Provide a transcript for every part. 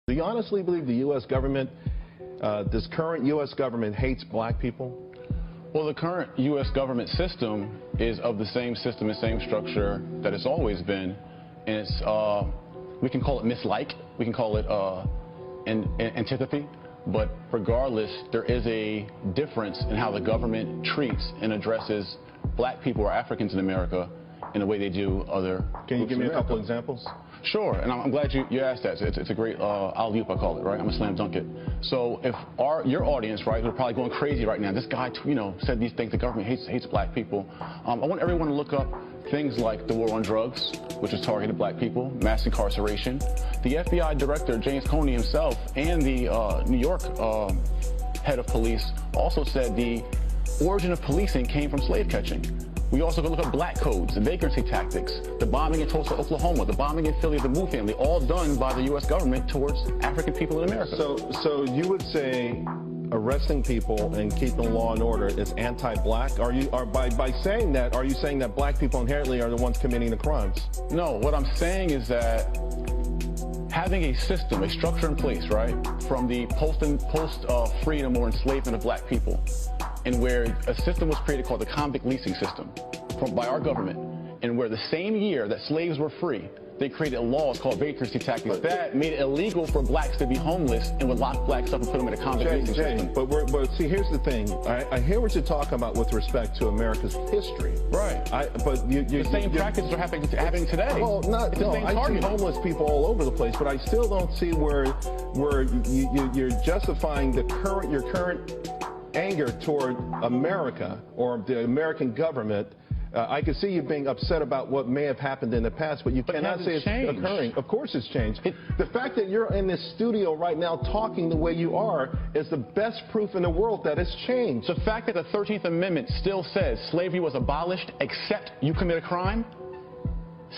Do you honestly believe the U.S. government, this current U.S. government hates black people? Well, the current U.S. government system is of the same system and same structure that it's always been. And it's, we can call it mislike, we can call it antipathy, but regardless, there is a difference in how the government treats and addresses black people or Africans in America in the way they do other Can you give me a couple examples? Sure, and I'm glad you asked that. It's a great alley-oop, I call it, right? I'm a slam dunk it. So if your audience, right, who are probably going crazy right now, this guy, said these things, the government hates black people. I want everyone to look up things like the war on drugs, which has targeted black people, mass incarceration. The FBI director, James Comey himself, and the New York head of police also said the origin of policing came from slave catching. We also can look at black codes, the vagrancy tactics, the bombing in Tulsa, Oklahoma, the bombing in Philly of the Moo family, all done by the U.S. government towards African people in America. So you would say arresting people and keeping law and order is anti-black? By saying that, are you saying that black people inherently are the ones committing the crimes? No, what I'm saying is that having a system, a structure in place, right, from the post-freedom or enslavement of black people, and where a system was created called the convict leasing system by our government, and where the same year that slaves were free, they created laws called vagrancy tactics that made it illegal for blacks to be homeless and would lock blacks up and put them in a convict leasing system. But see, here's the thing. I hear what you're talking about with respect to America's history. Right. The same practices are happening today. Well, I see homeless people all over the place, but I still don't see where you're justifying your current anger toward America or the American government. I can see you being upset about what may have happened in the past, but you cannot say it's occurring. Of course it's changed. The fact that you're in this studio right now talking the way you are is the best proof in the world that it's changed. The fact that the 13th Amendment still says slavery was abolished except you commit a crime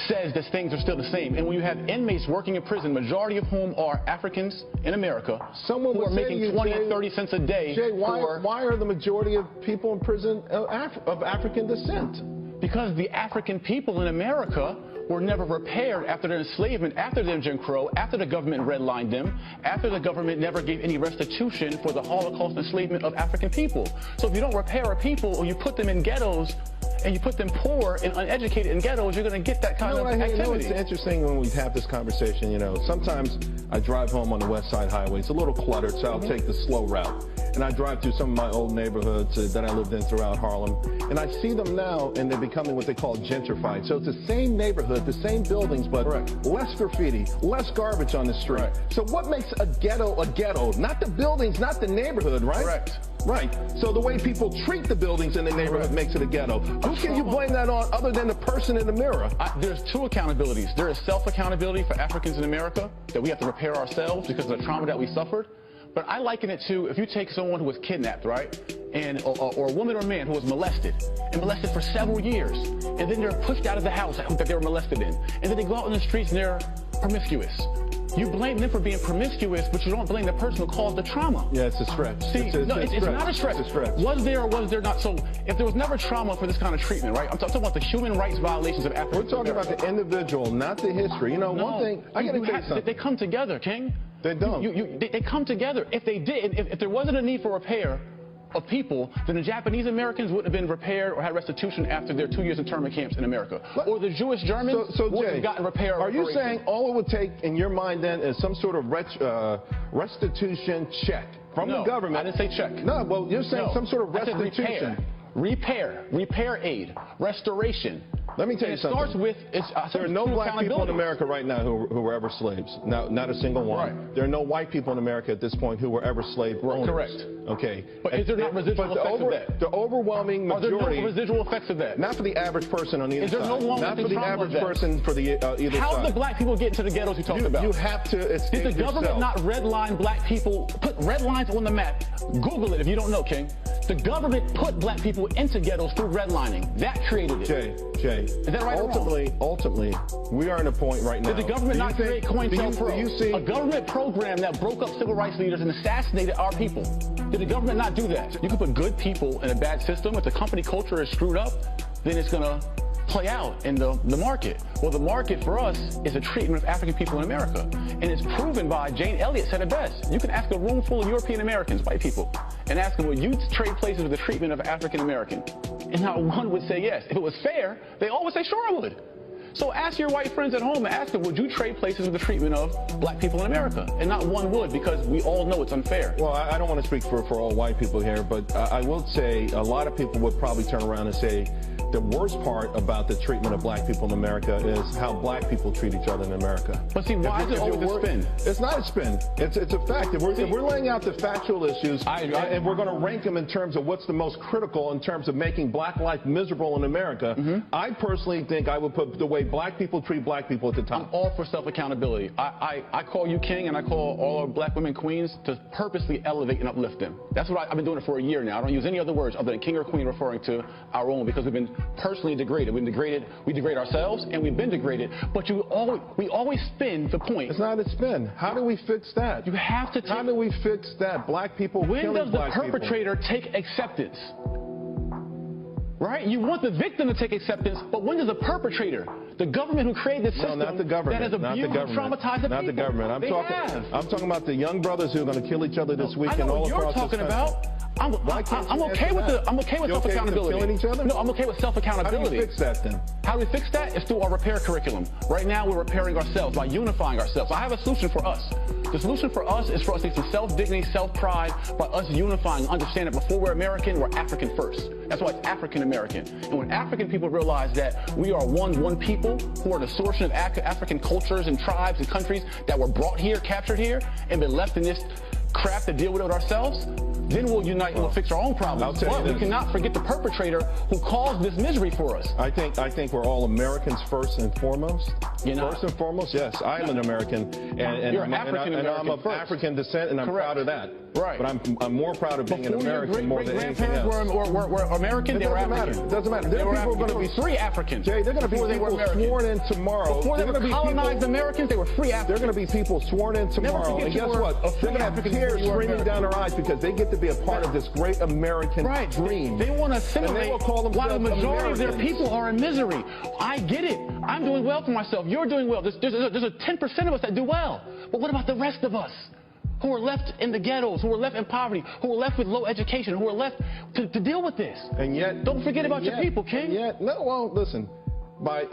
says that things are still the same. And when you have inmates working in prison, majority of whom are Africans in America, who are making 20 and 30 cents a day. Jay, why are the majority of people in prison of African descent? Because the African people in America were never repaired after their enslavement, after their Jim Crow, after the government redlined them, after the government never gave any restitution for the Holocaust enslavement of African people. So if you don't repair a people or you put them in ghettos, and you put them poor and uneducated in ghettos, you're going to get that kind of activity. It's interesting when we have this conversation, sometimes I drive home on the West Side Highway. It's a little cluttered, so I'll take the slow route. And I drive through some of my old neighborhoods that I lived in throughout Harlem. And I see them now, and they're becoming what they call gentrified. So it's the same neighborhood, the same buildings, but less graffiti, less garbage on the street. Right. So what makes a ghetto? Not the buildings, not the neighborhood, right? Correct. Right. So the way people treat the buildings in the neighborhood makes it a ghetto. Who can you blame that on other than the person in the mirror? There's two accountabilities. There is self-accountability for Africans in America, that we have to repair ourselves because of the trauma that we suffered. But I liken it to if you take someone who was kidnapped, right, and or a woman or a man who was molested for several years, and then they're pushed out of the house that they were molested in, and then they go out in the streets and they're promiscuous. You blame them for being promiscuous, but you don't blame the person who caused the trauma. Yeah, it's a stretch. See, it's not a stretch. It's a stretch. Was there or was there not? So if there was never trauma for this kind of treatment, right? I'm talking about the human rights violations of Africa. We're talking about the individual, not the history. One thing, I got to tell you something. They come together, King. They don't. They come together. If they did, if there wasn't a need for repair of people, then the Japanese Americans wouldn't have been repaired or had restitution after their 2 years internment camps in America. Or the Jewish Germans wouldn't have gotten repair. Are you saying all it would take in your mind then is some sort of restitution check from the government? I didn't say check. No, well, you're saying some sort of restitution. Repair aid, restoration. Let me tell you something. It starts with there are no black people in America right now who were ever slaves. Not a single one. Right. There are no white people in America at this point who were ever slave owners. Correct. Okay. But is there not residual effects of that? The overwhelming majority. Are there no residual effects of that? Not for the average person on either side. Is there no not for the average person for the either side. How did the black people get into the ghettos you talked about? You have to escape Did the government not redline black people, put red lines on the map? Google it if you don't know, King. The government put black people into ghettos through redlining. That created it. Jay. Is that right or wrong? Ultimately, we are in a point right now. Did the government not create COINTELPRO? A government program that broke up civil rights leaders and assassinated our people. Did the government not do that? You can put good people in a bad system. If the company culture is screwed up, then it's going to play out in the market? Well, the market for us is the treatment of African people in America. And it's proven by, Jane Elliott said it best. You can ask a room full of European Americans, white people, and ask them, would you trade places with the treatment of African American? And not one would say yes. If it was fair, they all would say, sure, I would. So ask your white friends at home and ask them, would you trade places with the treatment of black people in America? And not one would, because we all know it's unfair. Well, I don't want to speak for all white people here, but I will say a lot of people would probably turn around and say the worst part about the treatment of black people in America is how black people treat each other in America. But see, why is it always a spin? It's not a spin. It's a fact. If we're laying out the factual issues and we're going to rank them in terms of what's the most critical in terms of making black life miserable in America, I personally think I would put the way black people treat black people at the top. I'm all for self-accountability. I call you king, and I call all our black women queens to purposely elevate and uplift them. That's what I've been doing it for a year now. I don't use any other words other than king or queen referring to our own, because we've been personally degraded. We degrade ourselves, and we've been degraded. But we always spin the point. It's not a spin. How do we fix that? You have to. How do we fix that? Black people killing black people. When does the perpetrator take acceptance? Right? You want the victim to take acceptance, but when does the perpetrator, the government who created this system, not the government, that has abused and traumatized the people? Not the government. I'm talking about the young brothers who are going to kill each other this weekend all across this country. I know what you're talking about. I'm okay with self-accountability. Killing each other? No, I'm okay with self-accountability. How do you fix that then? How do we fix that? It's through our repair curriculum. Right now, we're repairing ourselves by unifying ourselves. I have a solution for us. The solution for us is for us to get some self-dignity, self-pride by us unifying, understanding that before we're American, we're African first. That's why it's African-American. And when African people realize that we are one people who are the source of African cultures and tribes and countries that were brought here, captured here, and been left in this crap to deal with it ourselves, then we'll unite and we'll fix our own problems. But we cannot forget the perpetrator who caused this misery for us. I think we're all Americans first and foremost. First and foremost, yes. I am an American, and I'm of African descent, and I'm proud of that. Right. But I'm more proud of being an American more than anything else. Were American, they were African. It doesn't matter. There are people going to be free Africans. Jay, they're going to be people sworn in tomorrow. Before they were colonized Americans, they were free Africans. They're going to be people sworn in tomorrow, and guess what? They're going to have tears streaming down their eyes because they get to be a part of this great American dream. They want to assimilate while the majority of their people are in misery. I get it. I'm doing well for myself. You're doing well. There's a 10% of us that do well. But what about the rest of us? Who are left in the ghettos, who are left in poverty, who are left with low education, who are left to deal with this. And yet, don't forget about your people, King. Listen. By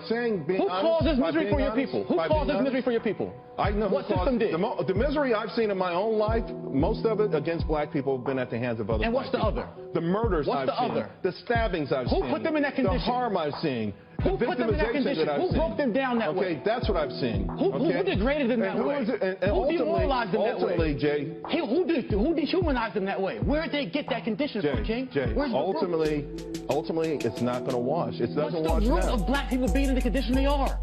saying being honest, who caused this misery for your people? Who caused this misery for your people? I know what system did. The misery I've seen in my own life, most of it against black people have been at the hands of other And what's the people. other? The murders I've seen. Other? The stabbings I've seen. Who put them in that condition? The harm I've seen. Who put them in that condition? Who broke them down that way? Okay, that's what I've seen. Who degraded them that way? Who demoralized them that way? Ultimately, Jay. Who dehumanized them that way? Where did they get that condition from, King? Jay, ultimately, it's not going to wash. It doesn't wash now. What's the root of black people being in the condition they are?